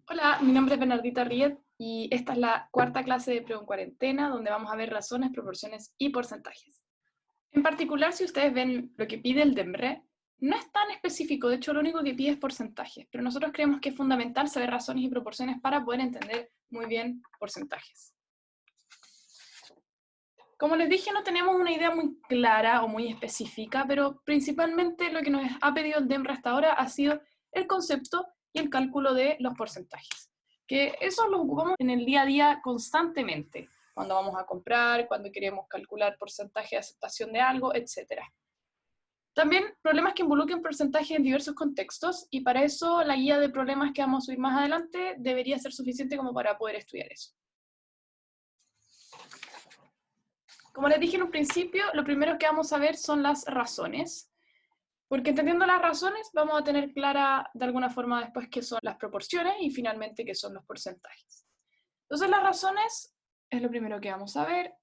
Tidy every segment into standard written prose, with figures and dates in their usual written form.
Hola, mi nombre es Bernardita Riet y esta es la cuarta clase de Preo en Cuarentena, donde vamos a ver razones, proporciones y porcentajes. En particular, si ustedes ven lo que pide el DEMRE, no es tan específico, de hecho lo único que pide es porcentajes, pero nosotros creemos que es fundamental saber razones y proporciones para poder entender muy bien porcentajes. Como les dije, no tenemos una idea muy clara o muy específica, pero principalmente lo que nos ha pedido el DEMRE hasta ahora ha sido el concepto y el cálculo de los porcentajes, que eso lo ocupamos en el día a día constantemente, cuando vamos a comprar, cuando queremos calcular porcentaje de aceptación de algo, etc. También problemas que involucren porcentajes en diversos contextos, y para eso la guía de problemas que vamos a subir más adelante debería ser suficiente como para poder estudiar eso. Como les dije en un principio, lo primero que vamos a ver son las razones, porque entendiendo las razones vamos a tener clara de alguna forma después qué son las proporciones y finalmente qué son los porcentajes. Entonces las razones es lo primero que vamos a ver.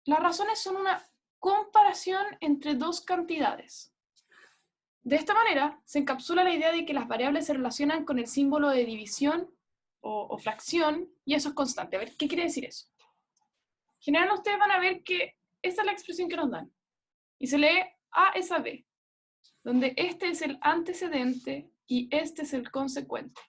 Las razones son una comparación entre dos cantidades. De esta manera se encapsula la idea de que las variables se relacionan con el símbolo de división o fracción, y eso es constante. A ver, ¿qué quiere decir eso? En general ustedes van a ver que esa es la expresión que nos dan. Y se lee A es a B, donde este es el antecedente y este es el consecuente.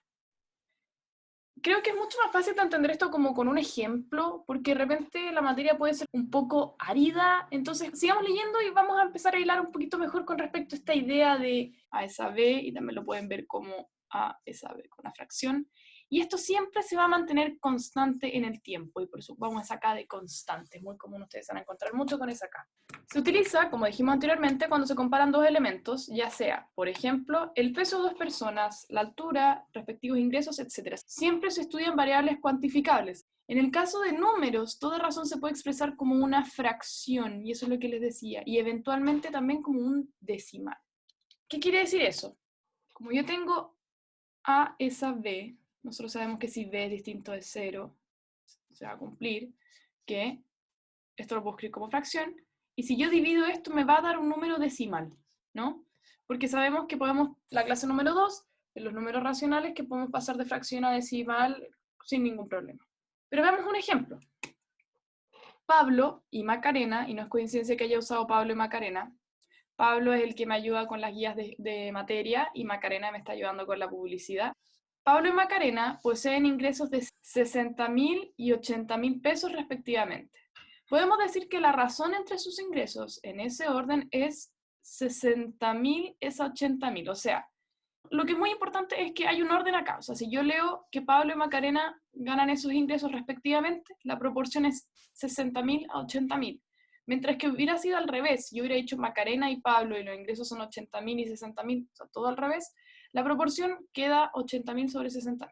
Creo que es mucho más fácil de entender esto como con un ejemplo, porque de repente la materia puede ser un poco árida. Entonces sigamos leyendo y vamos a empezar a hilar un poquito mejor con respecto a esta idea de A es a B, y también lo pueden ver como A es a B con una fracción. Y esto siempre se va a mantener constante en el tiempo, y por eso vamos acá de constante. Es muy común, ustedes van a encontrar mucho con esa acá. Se utiliza, como dijimos anteriormente, cuando se comparan dos elementos, ya sea, por ejemplo, el peso de dos personas, la altura, respectivos ingresos, etc. Siempre se estudian variables cuantificables. En el caso de números, toda razón se puede expresar como una fracción, y eso es lo que les decía, y eventualmente también como un decimal. ¿Qué quiere decir eso? Como yo tengo A es a B, nosotros sabemos que si B es distinto de 0, se va a cumplir, que esto lo puedo escribir como fracción, y si yo divido esto me va a dar un número decimal, ¿no? Porque sabemos que podemos, la clase número 2, en los números racionales, que podemos pasar de fracción a decimal sin ningún problema. Pero veamos un ejemplo. Pablo y Macarena, y no es coincidencia que haya usado Pablo y Macarena, Pablo es el que me ayuda con las guías de materia y Macarena me está ayudando con la publicidad. Pablo y Macarena poseen ingresos de 60.000 y 80.000 pesos respectivamente. Podemos decir que la razón entre sus ingresos en ese orden es 60.000 es a 80.000. O sea, lo que es muy importante es que hay un orden acá. O sea, si yo leo que Pablo y Macarena ganan esos ingresos respectivamente, la proporción es 60.000 a 80.000. Mientras que hubiera sido al revés, yo hubiera dicho Macarena y Pablo y los ingresos son 80.000 y 60.000, o sea, todo al revés, la proporción queda 80.000 sobre 60.000.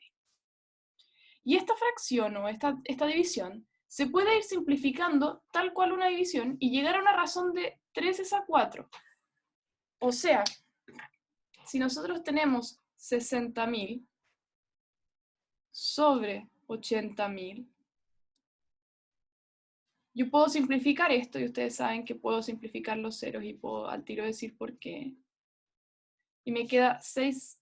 Y esta fracción o esta división se puede ir simplificando tal cual una división y llegar a una razón de 3 es a 4. O sea, si nosotros tenemos 60.000 sobre 80.000, yo puedo simplificar esto, y ustedes saben que puedo simplificar los ceros y puedo al tiro decir por qué. Y me queda 6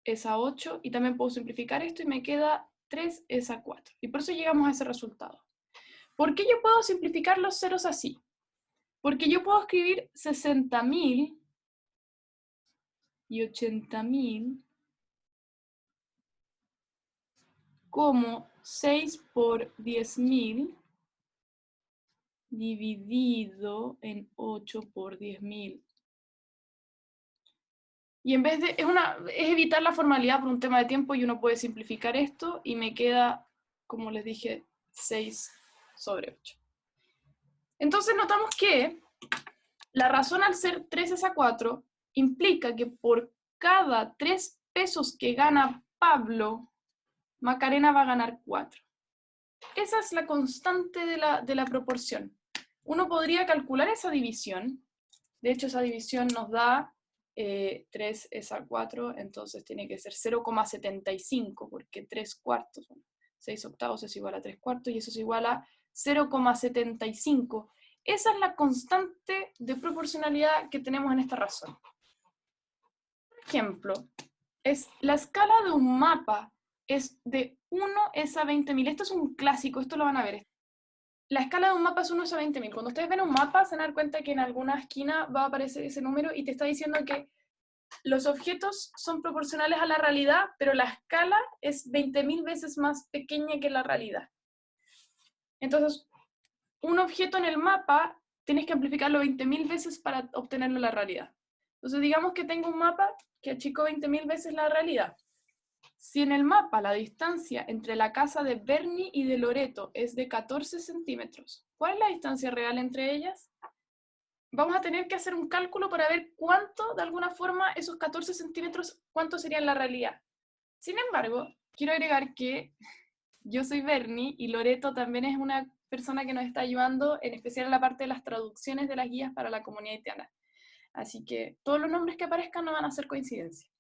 es a 8, y también puedo simplificar esto y me queda 3 es a 4. Y por eso llegamos a ese resultado. ¿Por qué yo puedo simplificar los ceros así? Porque yo puedo escribir 60.000 y 80.000 como 6 por 10.000 dividido en 8 por 10.000. Y en vez de, es evitar la formalidad por un tema de tiempo, y uno puede simplificar esto y me queda, como les dije, 6 sobre 8. Entonces notamos que la razón al ser 3 es a 4 implica que por cada 3 pesos que gana Pablo, Macarena va a ganar 4. Esa es la constante de la proporción. Uno podría calcular esa división. De hecho, esa división nos da 3 es a 4, entonces tiene que ser 0,75, porque 3 cuartos, 6 octavos es igual a 3 cuartos, y eso es igual a 0,75. Esa es la constante de proporcionalidad que tenemos en esta razón. Por ejemplo, La escala de un mapa es de 1:20.000. Esto es un clásico, esto lo van a ver. La escala de un mapa es 1:20.000. Cuando ustedes ven un mapa, se van a dar cuenta que en alguna esquina va a aparecer ese número y te está diciendo que los objetos son proporcionales a la realidad, pero la escala es 20.000 veces más pequeña que la realidad. Entonces, un objeto en el mapa tienes que amplificarlo 20.000 veces para obtenerlo en la realidad. Entonces, digamos que tengo un mapa que achicó 20.000 veces la realidad. Si en el mapa la distancia entre la casa de Bernie y de Loreto es de 14 centímetros, ¿cuál es la distancia real entre ellas? Vamos a tener que hacer un cálculo para ver cuánto, de alguna forma, esos 14 centímetros, cuánto sería en la realidad. Sin embargo, quiero agregar que yo soy Bernie y Loreto también es una persona que nos está ayudando, en especial en la parte de las traducciones de las guías para la comunidad haitiana. Así que todos los nombres que aparezcan no van a ser coincidencia.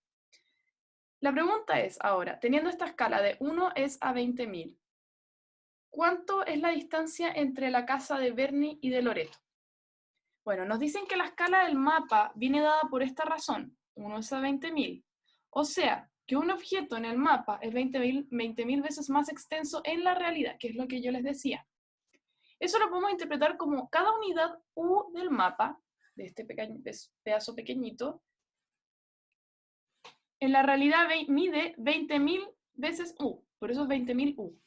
La pregunta es ahora, teniendo esta escala de 1:20.000, ¿cuánto es la distancia entre la casa de Bernie y de Loreto? Bueno, nos dicen que la escala del mapa viene dada por esta razón, 1:20.000. O sea, que un objeto en el mapa es 20.000 veces más extenso en la realidad, que es lo que yo les decía. Eso lo podemos interpretar como cada unidad U del mapa, de este pedazo pequeñito, en la realidad mide 20.000 veces U, por eso es 20.000 U.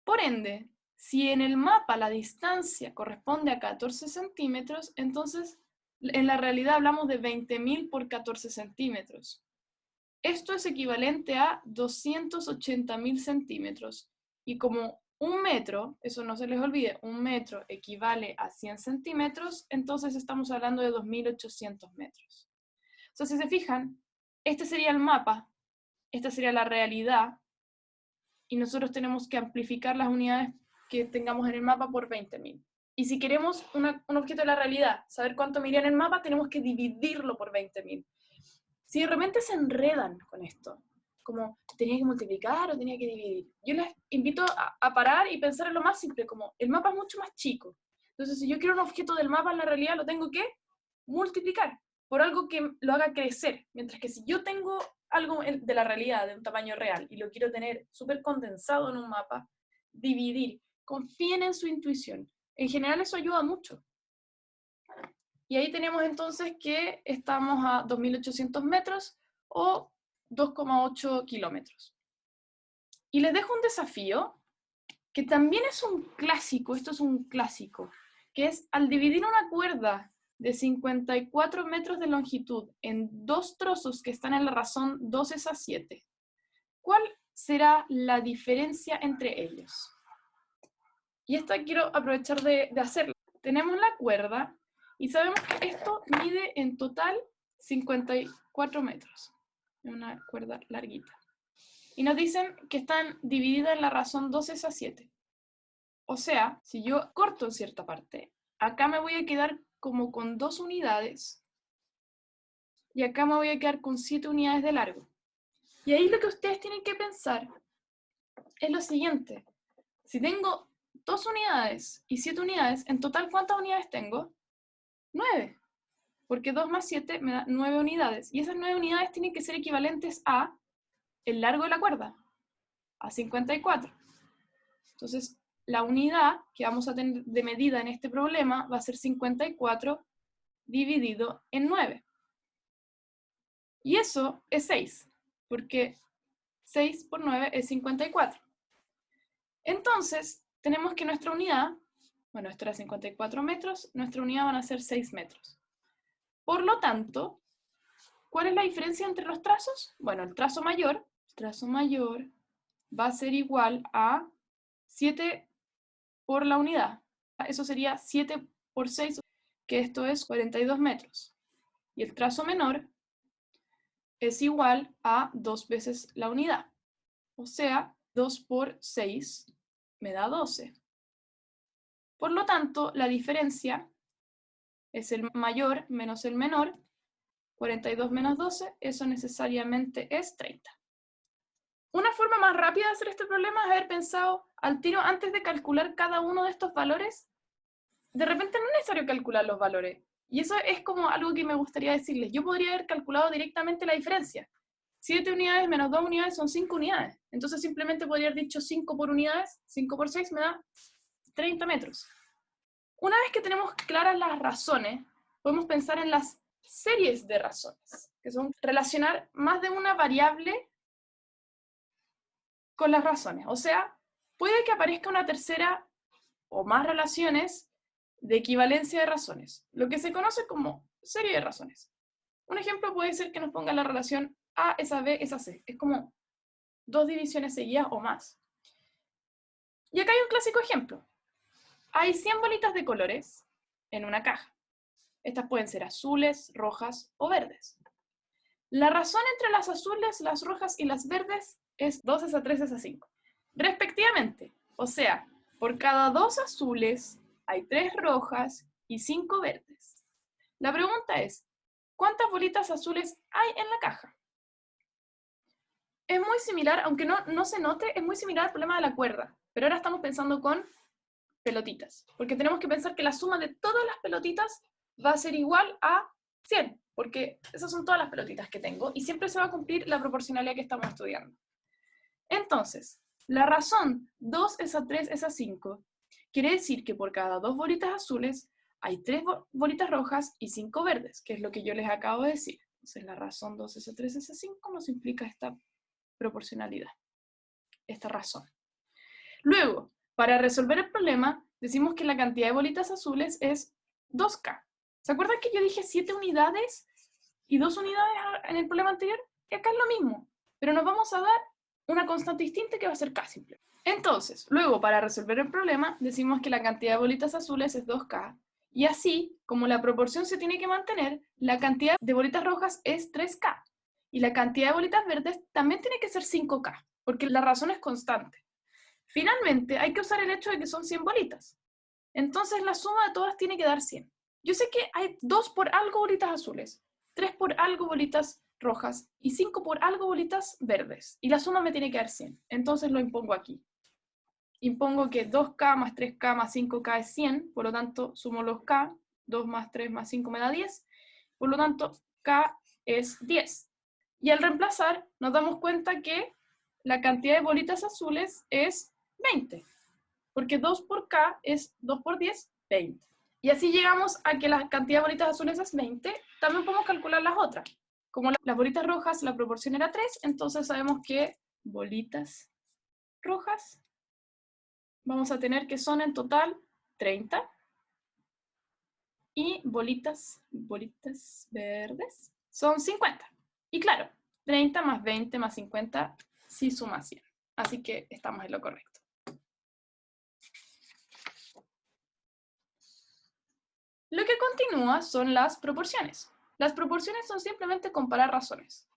Por ende, si en el mapa la distancia corresponde a 14 centímetros, entonces en la realidad hablamos de 20.000 por 14 centímetros. Esto es equivalente a 280.000 centímetros. Y como un metro, eso no se les olvide, un metro equivale a 100 centímetros, entonces estamos hablando de 2.800 metros. O sea, si se fijan, este sería el mapa, esta sería la realidad, y nosotros tenemos que amplificar las unidades que tengamos en el mapa por 20.000. Y si queremos un objeto de la realidad, saber cuánto mide en el mapa, tenemos que dividirlo por 20.000. Si de repente se enredan con esto, como tenía que multiplicar o tenía que dividir, yo les invito a parar y pensar en lo más simple, como el mapa es mucho más chico. Entonces, si yo quiero un objeto del mapa en la realidad, lo tengo que multiplicar por algo que lo haga crecer. Mientras que si yo tengo algo de la realidad, de un tamaño real, y lo quiero tener súper condensado en un mapa, dividir. Confíen en su intuición. En general eso ayuda mucho. Y ahí tenemos entonces que estamos a 2.800 metros o 2,8 kilómetros. Y les dejo un desafío que también es un clásico, esto es un clásico, que es al dividir una cuerda de 54 metros de longitud en dos trozos que están en la razón 2:7, ¿cuál será la diferencia entre ellos? Y esta quiero aprovechar de hacerla. Tenemos la cuerda y sabemos que esto mide en total 54 metros. Es una cuerda larguita. Y nos dicen que están divididas en la razón 2:7. O sea, si yo corto en cierta parte, acá me voy a quedar como con 2 unidades y acá me voy a quedar con 7 unidades de largo. Y ahí lo que ustedes tienen que pensar es lo siguiente. Si tengo 2 unidades y 7 unidades, en total, ¿cuántas unidades tengo? 9. Porque 2 más 7 me da 9 unidades. Y esas 9 unidades tienen que ser equivalentes a el largo de la cuerda, a 54. Entonces, la unidad que vamos a tener de medida en este problema va a ser 54 dividido en 9. Y eso es 6, porque 6 por 9 es 54. Entonces, tenemos que nuestra unidad, bueno, esto era 54 metros, nuestra unidad van a ser 6 metros. Por lo tanto, ¿cuál es la diferencia entre los trazos? Bueno, el trazo mayor va a ser igual a 7 por la unidad. Eso sería 7 por 6, que esto es 42 metros. Y el trazo menor es igual a 2 veces la unidad. O sea, 2 por 6 me da 12. Por lo tanto, la diferencia es el mayor menos el menor. 42 menos 12, eso necesariamente es 30. Una forma más rápida de hacer este problema es haber pensado al tiro antes de calcular cada uno de estos valores. De repente no es necesario calcular los valores. Y eso es como algo que me gustaría decirles. Yo podría haber calculado directamente la diferencia. 7 unidades menos 2 unidades son 5 unidades. Entonces simplemente podría haber dicho 5 por unidades, 5 por 6 me da 30 metros. Una vez que tenemos claras las razones, podemos pensar en las series de razones, que son relacionar más de una variable con las razones. O sea, puede que aparezca una tercera o más relaciones de equivalencia de razones, lo que se conoce como serie de razones. Un ejemplo puede ser que nos ponga la relación A es a B es a C. Es como 2 divisiones seguidas o más. Y acá hay un clásico ejemplo. Hay 100 bolitas de colores en una caja. Estas pueden ser azules, rojas o verdes. La razón entre las azules, las rojas y las verdes es 2 es a 3 es a 5, respectivamente. O sea, por cada 2 azules hay 3 rojas y 5 verdes. La pregunta es, ¿cuántas bolitas azules hay en la caja? Es muy similar, aunque no se note, es muy similar al problema de la cuerda, pero ahora estamos pensando con pelotitas, porque tenemos que pensar que la suma de todas las pelotitas va a ser igual a 100, porque esas son todas las pelotitas que tengo, y siempre se va a cumplir la proporcionalidad que estamos estudiando. Entonces, la razón 2 es a 3 es a 5 quiere decir que por cada 2 bolitas azules hay 3 bolitas rojas y 5 verdes, que es lo que yo les acabo de decir. Entonces, la razón 2 es a 3 es a 5 nos implica esta proporcionalidad, esta razón. Luego, para resolver el problema, decimos que la cantidad de bolitas azules es 2K. ¿Se acuerdan que yo dije 7 unidades y 2 unidades en el problema anterior? Y acá es lo mismo, pero nos vamos a dar una constante distinta que va a ser K simple. Entonces, luego, para resolver el problema, decimos que la cantidad de bolitas azules es 2K, y así, como la proporción se tiene que mantener, la cantidad de bolitas rojas es 3K, y la cantidad de bolitas verdes también tiene que ser 5K, porque la razón es constante. Finalmente, hay que usar el hecho de que son 100 bolitas. Entonces, la suma de todas tiene que dar 100. Yo sé que hay 2 por algo bolitas azules, 3 por algo bolitas rojas y 5 por algo bolitas verdes. Y la suma me tiene que dar 100. Entonces lo impongo aquí. Impongo que 2K más 3K más 5K es 100, por lo tanto sumo los K, 2 más 3 más 5 me da 10, por lo tanto K es 10. Y al reemplazar nos damos cuenta que la cantidad de bolitas azules es 20, porque 2 por K es 2 por 10, 20. Y así llegamos a que la cantidad de bolitas azules es 20, también podemos calcular las otras. Como las bolitas rojas la proporción era 3, entonces sabemos que bolitas rojas vamos a tener que son en total 30. Y bolitas verdes son 50. Y claro, 30 más 20 más 50 sí suma 100. Así que estamos en lo correcto. Lo que continúa son las proporciones. Las proporciones son simplemente comparar razones.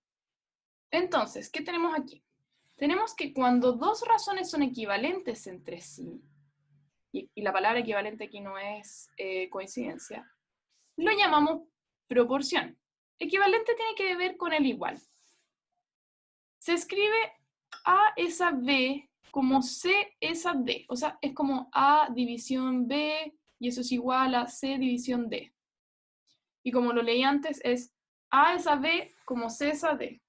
Entonces, ¿qué tenemos aquí? Tenemos que cuando dos razones son equivalentes entre sí, y la palabra equivalente aquí no es coincidencia, lo llamamos proporción. Equivalente tiene que ver con el igual. Se escribe A es a B como C es a D. O sea, es como A división B y eso es igual a C división D. Y como lo leí antes, es A es a B como C es a D.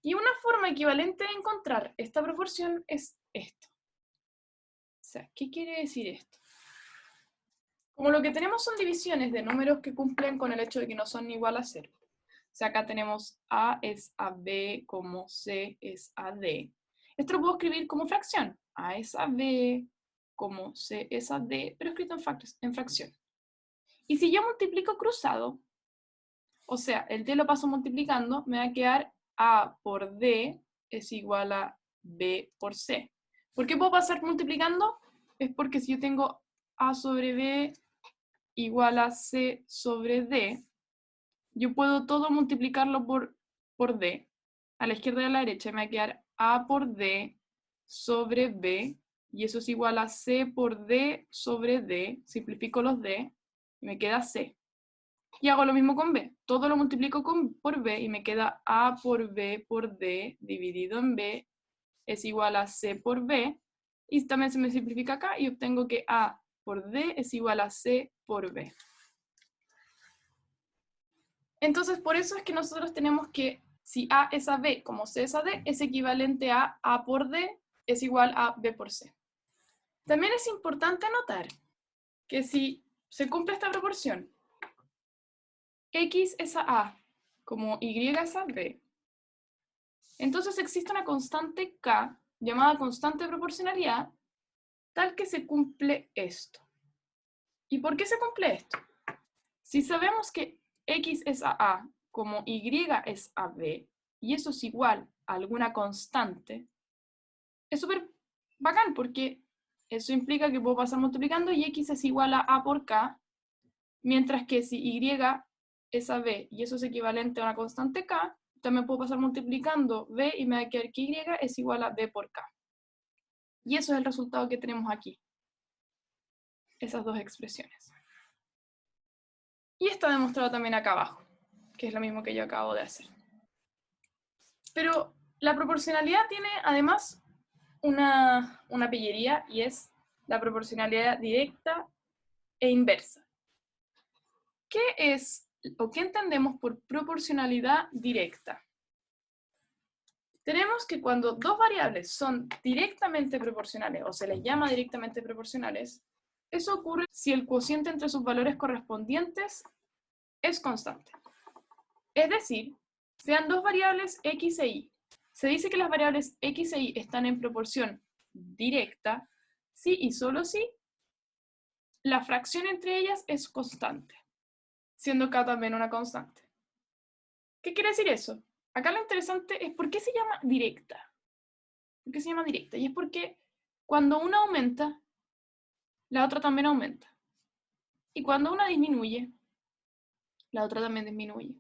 Y una forma equivalente de encontrar esta proporción es esto. O sea, ¿qué quiere decir esto? Como lo que tenemos son divisiones de números que cumplen con el hecho de que no son igual a 0. O sea, acá tenemos A es a B como C es a D. Esto lo puedo escribir como fracción. A es a B como C es a D, pero escrito en fracción. Y si yo multiplico cruzado, o sea, el D lo paso multiplicando, me va a quedar A por D es igual a B por C. ¿Por qué puedo pasar multiplicando? Es porque si yo tengo A sobre B igual a C sobre D, yo puedo todo multiplicarlo por D. A la izquierda y a la derecha me va a quedar A por D sobre B, y eso es igual a C por D sobre D. Simplifico los D y me queda C. Y hago lo mismo con B. Todo lo multiplico por B y me queda A por B por D dividido en B es igual a C por B. Y también se me simplifica acá y obtengo que A por D es igual a C por B. Entonces, por eso es que nosotros tenemos que Si A es a B como C es a D, es equivalente a A por D es igual a B por C. También es importante notar que si se cumple esta proporción, X es a A como Y es a B, entonces existe una constante K, llamada constante de proporcionalidad, tal que se cumple esto. ¿Y por qué se cumple esto? Si sabemos que X es a A como Y es a B, y eso es igual a alguna constante, es súper bacán porque eso implica que puedo pasar multiplicando y X es igual a A por K, mientras que si Y es a B y eso es equivalente a una constante K, también puedo pasar multiplicando B y me va a quedar que Y es igual a B por K. Y eso es el resultado que tenemos aquí. Esas dos expresiones. Y está demostrado también acá abajo, que es lo mismo que yo acabo de hacer. Pero la proporcionalidad tiene además una pillería y es la proporcionalidad directa e inversa. ¿Qué es o qué entendemos por proporcionalidad directa? Tenemos que cuando dos variables son directamente proporcionales o se les llama directamente proporcionales, eso ocurre si el cociente entre sus valores correspondientes es constante. Es decir, sean dos variables x e y. Se dice que las variables x e y están en proporción directa si y solo si la fracción entre ellas es constante, siendo k también una constante. ¿Qué quiere decir eso? Acá lo interesante es por qué se llama directa. ¿Por qué se llama directa? Y es porque cuando una aumenta, la otra también aumenta. Y cuando una disminuye, la otra también disminuye.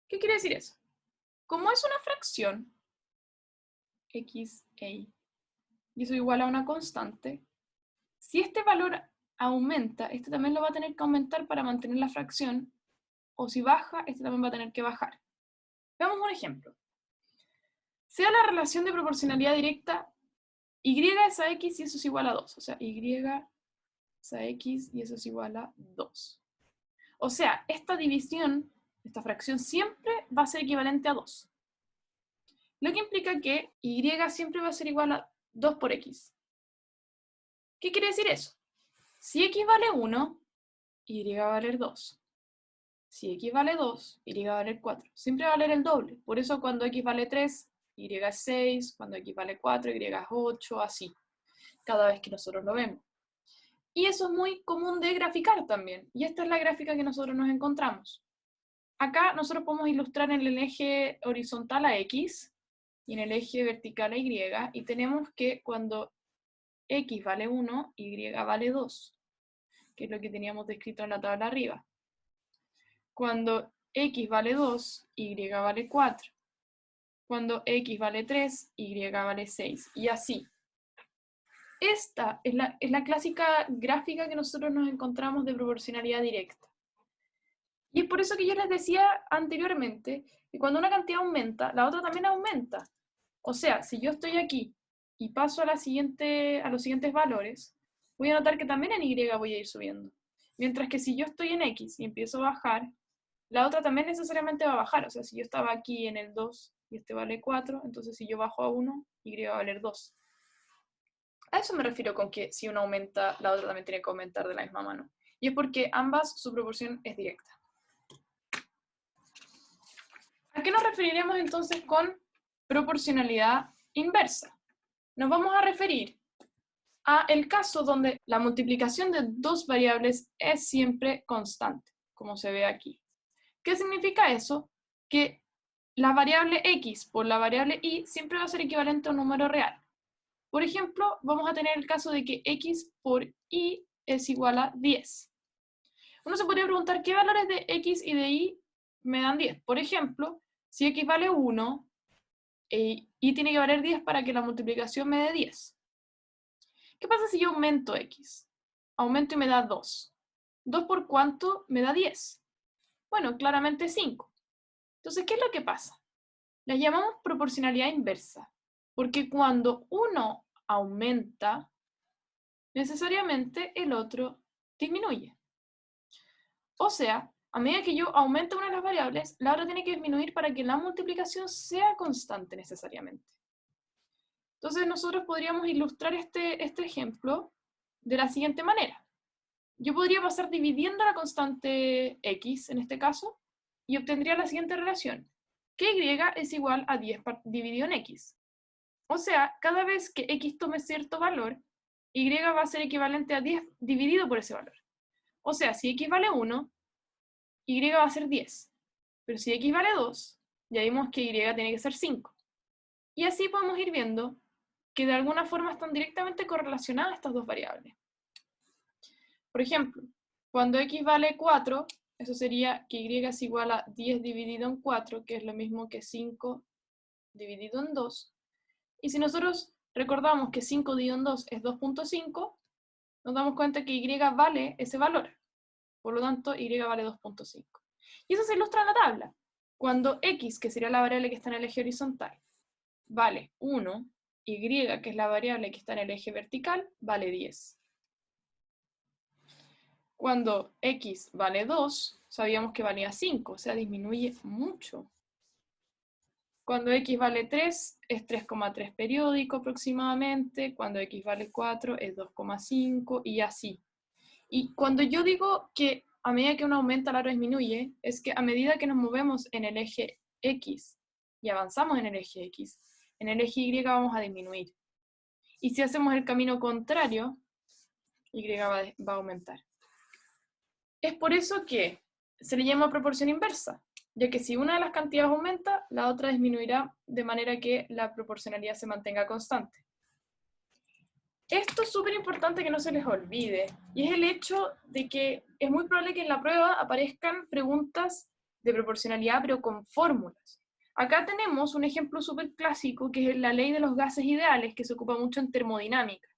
¿Qué quiere decir eso? Como es una fracción, x e y, y eso igual a una constante, si este valor aumenta, este también lo va a tener que aumentar para mantener la fracción, o si baja, este también va a tener que bajar. Veamos un ejemplo. Sea la relación de proporcionalidad directa y es a x y eso es igual a 2. O sea, y es a x y eso es igual a 2. O sea, esta división, esta fracción siempre va a ser equivalente a 2. Lo que implica que y siempre va a ser igual a 2 por x. ¿Qué quiere decir eso? Si x vale 1, y va a valer 2. Si x vale 2, y va a valer 4. Siempre va a valer el doble. Por eso cuando x vale 3, y es 6. Cuando x vale 4, y es 8, así. Cada vez que nosotros lo vemos. Y eso es muy común de graficar también. Y esta es la gráfica que nosotros nos encontramos. Acá nosotros podemos ilustrar en el eje horizontal a x y en el eje vertical a y. Y tenemos que cuando x vale 1, y vale 2. Que es lo que teníamos descrito en la tabla arriba. Cuando x vale 2, y vale 4. Cuando x vale 3, y vale 6. Y así. Esta es la clásica gráfica que nosotros nos encontramos de proporcionalidad directa. Y es por eso que yo les decía anteriormente que cuando una cantidad aumenta, la otra también aumenta. O sea, si yo estoy aquí y paso a los siguientes valores, voy a notar que también en y voy a ir subiendo. Mientras que si yo estoy en x y empiezo a bajar, la otra también necesariamente va a bajar. O sea, si yo estaba aquí en el 2 y este vale 4, entonces si yo bajo a 1, y va a valer 2. A eso me refiero con que si uno aumenta, la otra también tiene que aumentar de la misma mano. Y es porque ambas su proporción es directa. ¿A qué nos referiremos entonces con proporcionalidad inversa? Nos vamos a referir a el caso donde la multiplicación de dos variables es siempre constante, como se ve aquí. ¿Qué significa eso? Que la variable x por la variable y siempre va a ser equivalente a un número real. Por ejemplo, vamos a tener el caso de que x por y es igual a 10. Uno se podría preguntar qué valores de x y de y me dan 10. Por ejemplo, si x vale 1, y tiene que valer 10 para que la multiplicación me dé 10. ¿Qué pasa si yo aumento x? Aumento y me da 2. ¿2 por cuánto me da 10? Bueno, claramente 5. Entonces, ¿qué es lo que pasa? La llamamos proporcionalidad inversa, porque cuando uno aumenta, necesariamente el otro disminuye. O sea, a medida que yo aumento una de las variables, la otra tiene que disminuir para que la multiplicación sea constante necesariamente. Entonces nosotros podríamos ilustrar este ejemplo de la siguiente manera. Yo podría pasar dividiendo la constante x, en este caso, y obtendría la siguiente relación, que y es igual a 10 dividido en x. O sea, cada vez que x tome cierto valor, y va a ser equivalente a 10 dividido por ese valor. O sea, si x vale 1, y va a ser 10. Pero si x vale 2, ya vimos que y tiene que ser 5. Y así podemos ir viendo que de alguna forma están directamente correlacionadas estas dos variables. Por ejemplo, cuando x vale 4, eso sería que y es igual a 10 dividido en 4, que es lo mismo que 5 dividido en 2. Y si nosotros recordamos que 5 dividido en 2 es 2.5, nos damos cuenta que y vale ese valor. Por lo tanto, y vale 2.5. Y eso se ilustra en la tabla. Cuando x, que sería la variable que está en el eje horizontal, vale 1, y, que es la variable que está en el eje vertical, vale 10. Cuando x vale 2, sabíamos que valía 5, o sea, disminuye mucho. Cuando x vale 3, es 3,3 periódico aproximadamente. Cuando x vale 4, es 2,5 y así. Y cuando yo digo que a medida que uno aumenta, la otra disminuye, es que a medida que nos movemos en el eje X y avanzamos en el eje X, en el eje Y vamos a disminuir. Y si hacemos el camino contrario, Y va a aumentar. Es por eso que se le llama proporción inversa, ya que si una de las cantidades aumenta, la otra disminuirá de manera que la proporcionalidad se mantenga constante. Esto es súper importante que no se les olvide, y es el hecho de que es muy probable que en la prueba aparezcan preguntas de proporcionalidad, pero con fórmulas. Acá tenemos un ejemplo súper clásico, que es la ley de los gases ideales, que se ocupa mucho en termodinámica.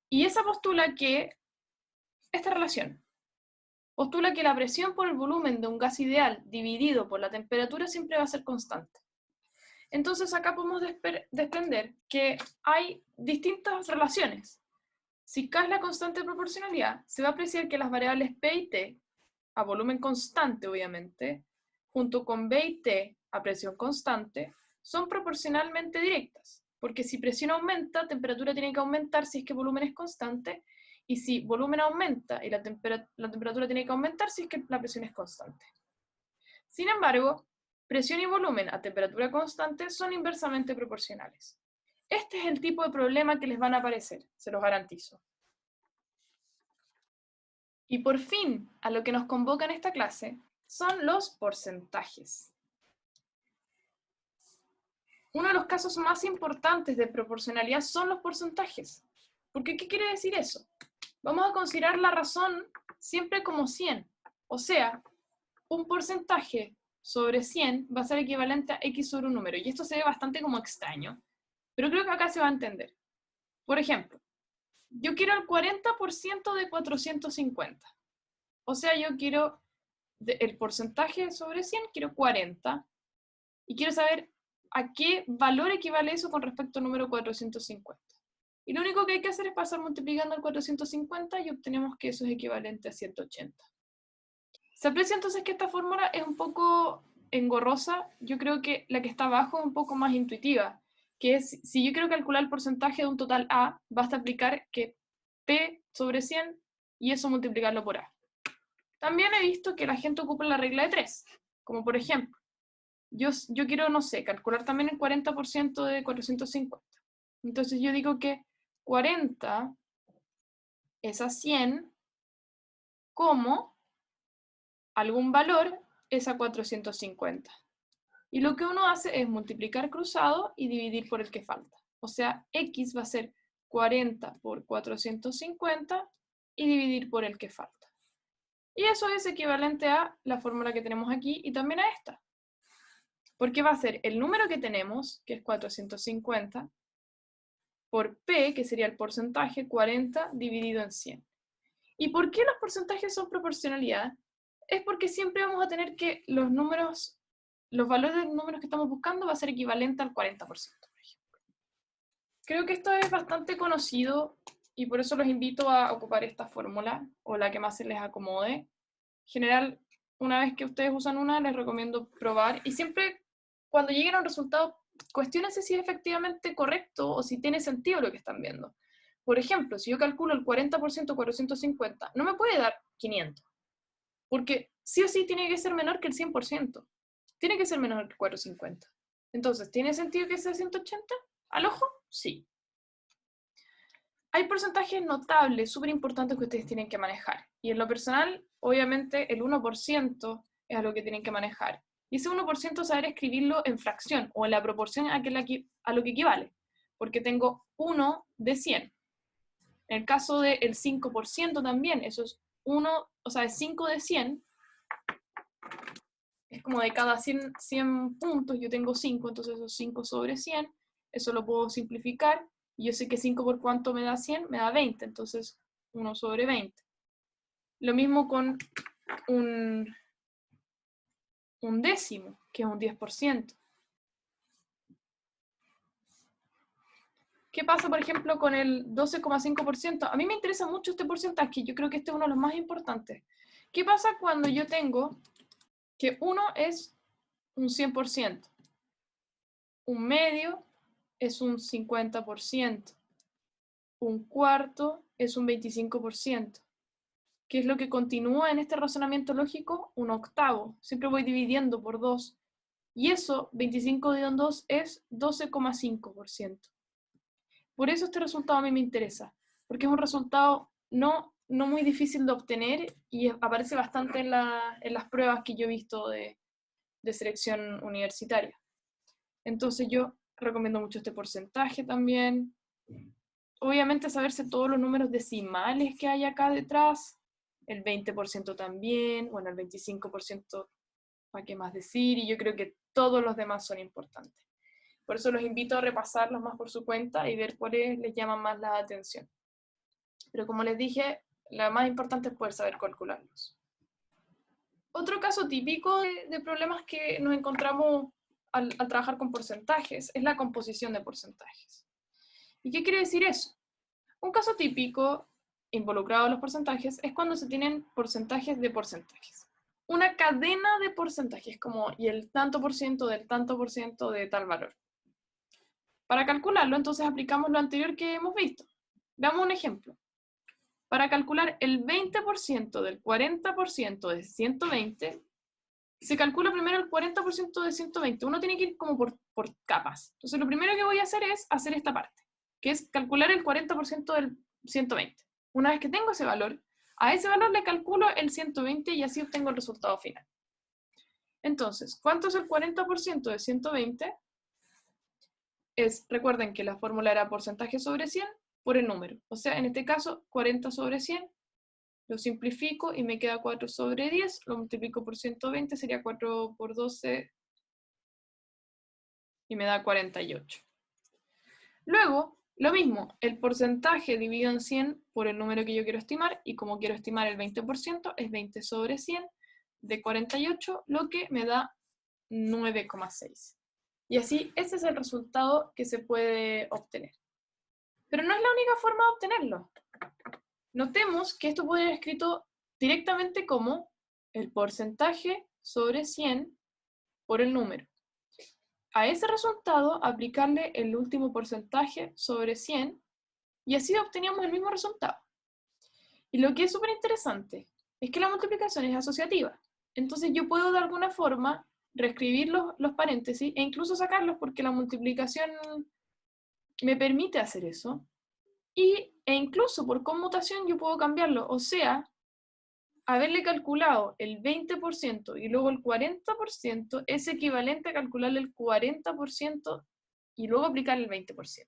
Y esa postula que, esta relación, postula que la presión por el volumen de un gas ideal dividido por la temperatura siempre va a ser constante. Entonces acá podemos desprender que hay distintas relaciones. Si K es la constante de proporcionalidad, se va a apreciar que las variables P y T, a volumen constante obviamente, junto con B y T, a presión constante, son proporcionalmente directas, porque si presión aumenta, temperatura tiene que aumentar si es que volumen es constante, y si volumen aumenta y la temperatura tiene que aumentar si es que la presión es constante. Sin embargo, presión y volumen a temperatura constante son inversamente proporcionales. Este es el tipo de problema que les van a aparecer, se los garantizo. Y por fin, a lo que nos convoca en esta clase, son los porcentajes. Uno de los casos más importantes de proporcionalidad son los porcentajes. Porque, ¿qué quiere decir eso? Vamos a considerar la razón siempre como 100. O sea, un porcentaje sobre 100 va a ser equivalente a x sobre un número. Y esto se ve bastante como extraño, pero creo que acá se va a entender. Por ejemplo, yo quiero el 40% de 450. O sea, yo quiero el porcentaje sobre 100, quiero 40. Y quiero saber a qué valor equivale eso con respecto al número 450. Y lo único que hay que hacer es pasar multiplicando el 450 y obtenemos que eso es equivalente a 180. Se aprecia entonces que esta fórmula es un poco engorrosa. Yo creo que la que está abajo es un poco más intuitiva, que es, si yo quiero calcular el porcentaje de un total A, basta aplicar que P sobre 100 y eso multiplicarlo por A. También he visto que la gente ocupa la regla de 3, como por ejemplo, yo quiero, no sé, calcular también el 40% de 450. Entonces yo digo que 40 es a 100 como algún valor es a 450. Y lo que uno hace es multiplicar cruzado y dividir por el que falta. O sea, x va a ser 40 por 450 y dividir por el que falta. Y eso es equivalente a la fórmula que tenemos aquí y también a esta. Porque va a ser el número que tenemos, que es 450, por P, que sería el porcentaje, 40 dividido en 100. ¿Y por qué los porcentajes son proporcionalidad? Es porque siempre vamos a tener que los valores de los números que estamos buscando va a ser equivalente al 40%, por ejemplo. Creo que esto es bastante conocido y por eso los invito a ocupar esta fórmula, o la que más se les acomode. general, una vez que ustedes usan una, les recomiendo probar. Y siempre, cuando lleguen a un resultado, cuestiónense si es efectivamente correcto o si tiene sentido lo que están viendo. Por ejemplo, si yo calculo el 40% 450, no me puede dar 500. Porque sí o sí tiene que ser menor que el 100%. Tiene que ser menor que 450. Entonces, ¿tiene sentido que sea 180? ¿Al ojo? Sí. Hay porcentajes notables, súper importantes que ustedes tienen que manejar. Y en lo personal, obviamente, el 1% es a lo que tienen que manejar. Y ese 1% saber escribirlo en fracción o en la proporción a lo que equivale. Porque tengo 1 de 100. En el caso del 5% también, eso es 1, o sea, es 5 de 100. Es como de cada 100 puntos, yo tengo 5, entonces eso es 5 sobre 100. Eso lo puedo simplificar. Y yo sé que 5 por cuánto me da 100, me da 20, entonces 1 sobre 20. Lo mismo con un décimo, que es un 10%. ¿Qué pasa, por ejemplo, con el 12,5%? A mí me interesa mucho este porcentaje, yo creo que este es uno de los más importantes. ¿Qué pasa cuando yo tengo que 1 es un 100%, un medio es un 50%, un cuarto es un 25%? ¿Qué es lo que continúa en este razonamiento lógico? Un octavo. Siempre voy dividiendo por 2. Y eso, 25 dividido en 2, es 12,5%. Por eso este resultado a mí me interesa, porque es un resultado no muy difícil de obtener y aparece bastante en las pruebas que yo he visto de selección universitaria. Entonces yo recomiendo mucho este porcentaje también. Obviamente saberse todos los números decimales que hay acá detrás, el 20% también, bueno, el 25%, ¿para qué más decir? Y yo creo que todos los demás son importantes. Por eso los invito a repasarlos más por su cuenta y ver cuáles les llaman más la atención. Pero como les dije, lo más importante es poder saber calcularlos. Otro caso típico de problemas que nos encontramos al trabajar con porcentajes es la composición de porcentajes. ¿Y qué quiere decir eso? Un caso típico involucrado en los porcentajes es cuando se tienen porcentajes de porcentajes. Una cadena de porcentajes, como y el tanto por ciento del tanto por ciento de tal valor. Para calcularlo, entonces aplicamos lo anterior que hemos visto. Veamos un ejemplo. Para calcular el 20% del 40% de 120, se calcula primero el 40% de 120. Uno tiene que ir como por capas. Entonces lo primero que voy a hacer es hacer esta parte, que es calcular el 40% del 120. Una vez que tengo ese valor, a ese valor le calculo el 120 y así obtengo el resultado final. Entonces, ¿cuánto es el 40% de 120? Recuerden que la fórmula era porcentaje sobre 100 por el número. O sea, en este caso, 40 sobre 100, lo simplifico y me queda 4 sobre 10, lo multiplico por 120, sería 4 por 12 y me da 48. Luego, lo mismo, el porcentaje dividido en 100 por el número que yo quiero estimar, y como quiero estimar el 20%, es 20 sobre 100 de 48, lo que me da 9,6. Y así, ese es el resultado que se puede obtener. Pero no es la única forma de obtenerlo. Notemos que esto puede ser escrito directamente como el porcentaje sobre 100 por el número. A ese resultado aplicarle el último porcentaje sobre 100 y así obteníamos el mismo resultado. Y lo que es súper interesante es que la multiplicación es asociativa. Entonces yo puedo de alguna forma reescribir los paréntesis e incluso sacarlos porque la multiplicación me permite hacer eso. E incluso por conmutación yo puedo cambiarlo. O sea, haberle calculado el 20% y luego el 40% es equivalente a calcularle el 40% y luego aplicarle el 20%.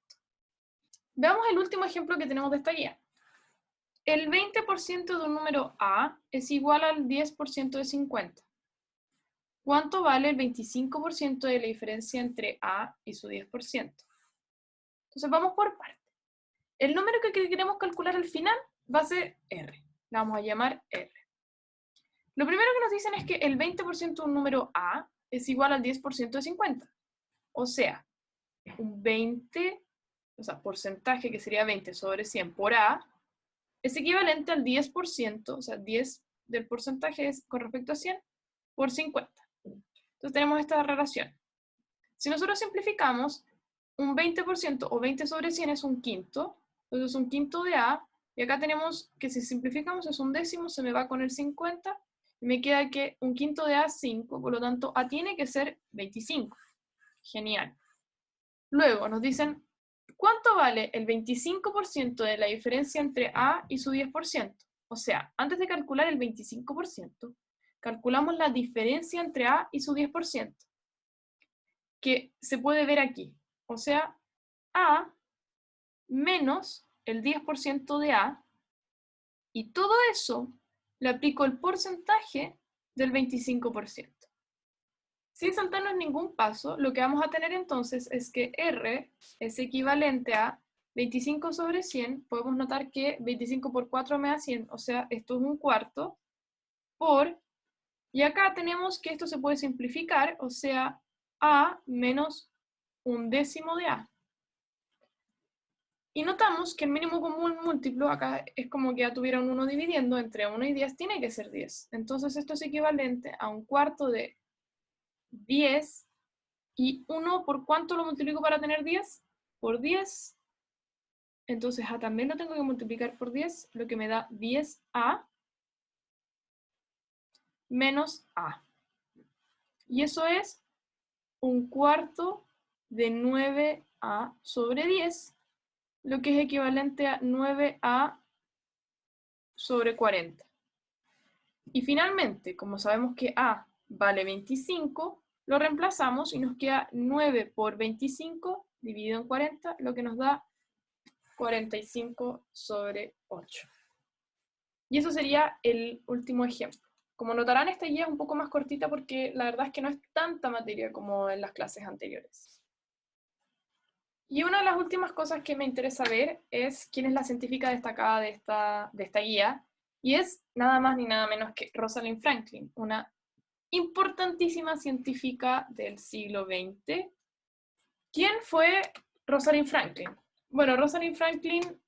Veamos el último ejemplo que tenemos de esta guía. El 20% de un número A es igual al 10% de 50. ¿Cuánto vale el 25% de la diferencia entre A y su 10%? Entonces vamos por partes. El número que queremos calcular al final va a ser R. La vamos a llamar R. Lo primero que nos dicen es que el 20% de un número A es igual al 10% de 50. O sea, un 20, o sea, porcentaje que sería 20 sobre 100 por A, es equivalente al 10%, o sea, 10 del porcentaje con respecto a 100 por 50. Entonces tenemos esta relación. Si nosotros simplificamos, un 20% o 20 sobre 100 es un quinto, entonces un quinto de A, y acá tenemos que si simplificamos es un décimo, se me va con el 50, y me queda que un quinto de A es 5, por lo tanto A tiene que ser 25. Genial. Luego nos dicen, ¿cuánto vale el 25% de la diferencia entre A y su 10%? O sea, antes de calcular el 25%, calculamos la diferencia entre A y su 10%, que se puede ver aquí. O sea, A menos el 10% de A, y todo eso le aplico el porcentaje del 25%. Sin saltarnos ningún paso, lo que vamos a tener entonces es que R es equivalente a 25 sobre 100. Podemos notar que 25 por 4 me da 100, o sea, esto es un cuarto, por, y acá tenemos que esto se puede simplificar, o sea, A menos un décimo de A. Y notamos que el mínimo común múltiplo acá es como que ya tuviera un 1 dividiendo entre 1 y 10, tiene que ser 10. Entonces esto es equivalente a un cuarto de 10, y 1, ¿por cuánto lo multiplico para tener 10? Por 10. Entonces A también lo tengo que multiplicar por 10, lo que me da 10A menos A. Y eso es un cuarto de 9A sobre 10, lo que es equivalente a 9A sobre 40. Y finalmente, como sabemos que A vale 25, lo reemplazamos y nos queda 9 por 25 dividido en 40, lo que nos da 45 sobre 8. Y eso sería el último ejemplo. Como notarán, esta guía es un poco más cortita porque la verdad es que no es tanta materia como en las clases anteriores. Y una de las últimas cosas que me interesa ver es quién es la científica destacada de esta guía, y es nada más ni nada menos que Rosalind Franklin, una importantísima científica del siglo XX. ¿Quién fue Rosalind Franklin? Bueno, Rosalind Franklin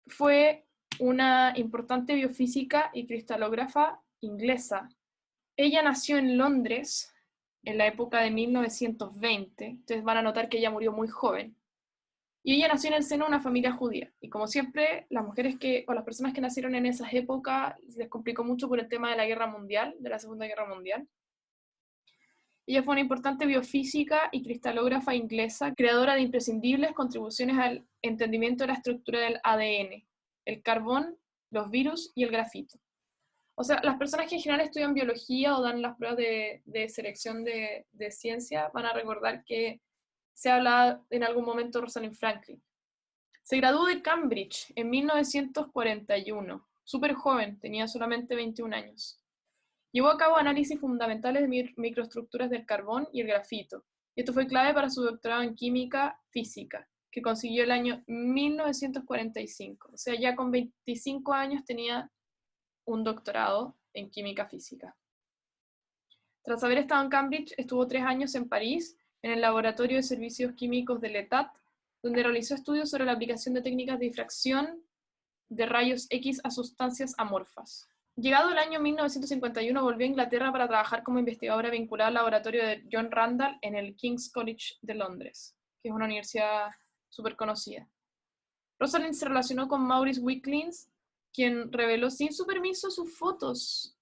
fue una importante biofísica y cristalógrafa inglesa. Ella nació en Londres en la época de 1920. Ustedes van a notar que ella murió muy joven. Y ella nació en el seno de una familia judía. Y como siempre, las mujeres o las personas que nacieron en esas épocas les complicó mucho por el tema de la guerra mundial, de la Segunda Guerra Mundial. Ella fue una importante biofísica y cristalógrafa inglesa, creadora de imprescindibles contribuciones al entendimiento de la estructura del ADN, el carbón, los virus y el grafito. O sea, las personas que en general estudian biología o dan las pruebas de selección de ciencia van a recordar que se habla en algún momento de Rosalind Franklin. Se graduó de Cambridge en 1941, súper joven, tenía solamente 21 años. Llevó a cabo análisis fundamentales de microestructuras del carbón y el grafito, y esto fue clave para su doctorado en química física, que consiguió el año 1945. O sea, ya con 25 años tenía un doctorado en química física. Tras haber estado en Cambridge, estuvo 3 años en París, en el Laboratorio de Servicios Químicos de l'État, donde realizó estudios sobre la aplicación de técnicas de difracción de rayos X a sustancias amorfas. Llegado el año 1951, volvió a Inglaterra para trabajar como investigadora vinculada al laboratorio de John Randall en el King's College de Londres, que es una universidad súper conocida. Rosalind se relacionó con Maurice Wilkins, quien reveló sin su permiso sus fotos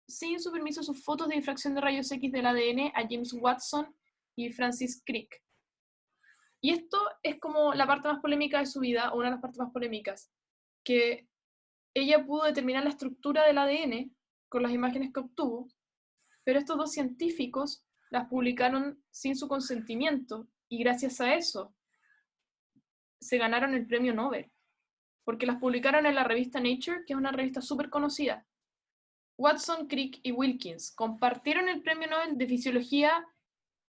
de difracción de rayos X del ADN a James Watson y Francis Crick. Y esto es como la parte más polémica de su vida, o una de las partes más polémicas, que ella pudo determinar la estructura del ADN con las imágenes que obtuvo, pero estos dos científicos las publicaron sin su consentimiento, y gracias a eso se ganaron el premio Nobel, porque las publicaron en la revista Nature, que es una revista súper conocida. Watson, Crick y Wilkins compartieron el premio Nobel de Fisiología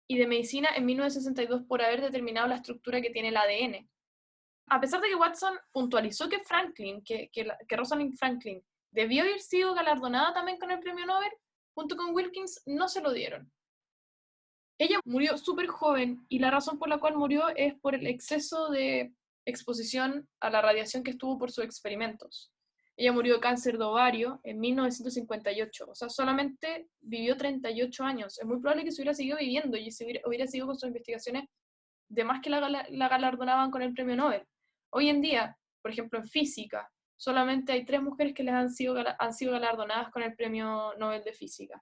y de Medicina en 1962 por haber determinado la estructura que tiene el ADN. A pesar de que Watson puntualizó que Rosalind Franklin debió haber sido galardonada también con el premio Nobel, junto con Wilkins no se lo dieron. Ella murió súper joven, y la razón por la cual murió es por el exceso de exposición a la radiación que estuvo por sus experimentos. Ella murió de cáncer de ovario en 1958, o sea, solamente vivió 38 años. Es muy probable que se hubiera seguido viviendo y se hubiera seguido con sus investigaciones, de más que la galardonaban con el premio Nobel. Hoy en día, por ejemplo, en física, solamente hay 3 mujeres que les han sido galardonadas con el premio Nobel de Física.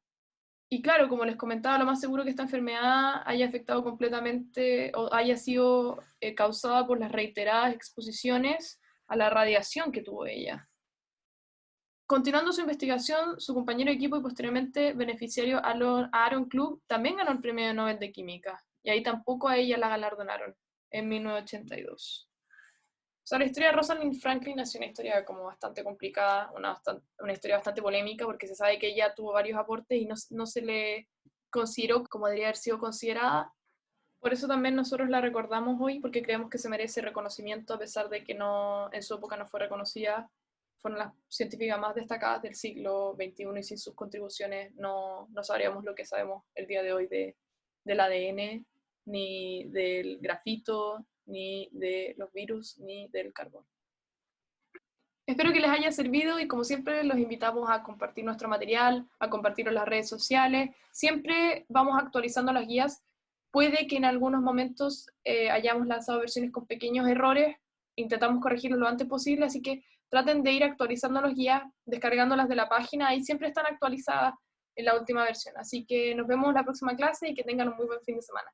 Y claro, como les comentaba, lo más seguro que esta enfermedad haya afectado completamente o haya sido causada por las reiteradas exposiciones a la radiación que tuvo ella. Continuando su investigación, su compañero de equipo y posteriormente beneficiario Aaron Klug también ganó el premio Nobel de Química, y ahí tampoco a ella la galardonaron, en 1982. O sea, la historia de Rosalind Franklin ha sido una historia como bastante complicada, una historia bastante polémica, porque se sabe que ella tuvo varios aportes y no se le consideró como debería haber sido considerada. Por eso también nosotros la recordamos hoy, porque creemos que se merece reconocimiento, a pesar de que en su época no fue reconocida. Fueron las científicas más destacadas del siglo XXI y sin sus contribuciones no sabríamos lo que sabemos el día de hoy del ADN, ni del grafito, ni de los virus, ni del carbón. Espero que les haya servido y como siempre los invitamos a compartir nuestro material, a compartirlo en las redes sociales. Siempre vamos actualizando las guías. Puede que en algunos momentos hayamos lanzado versiones con pequeños errores, intentamos corregirlos lo antes posible, así que traten de ir actualizando las guías, descargándolas de la página, y siempre están actualizadas en la última versión. Así que nos vemos en la próxima clase y que tengan un muy buen fin de semana.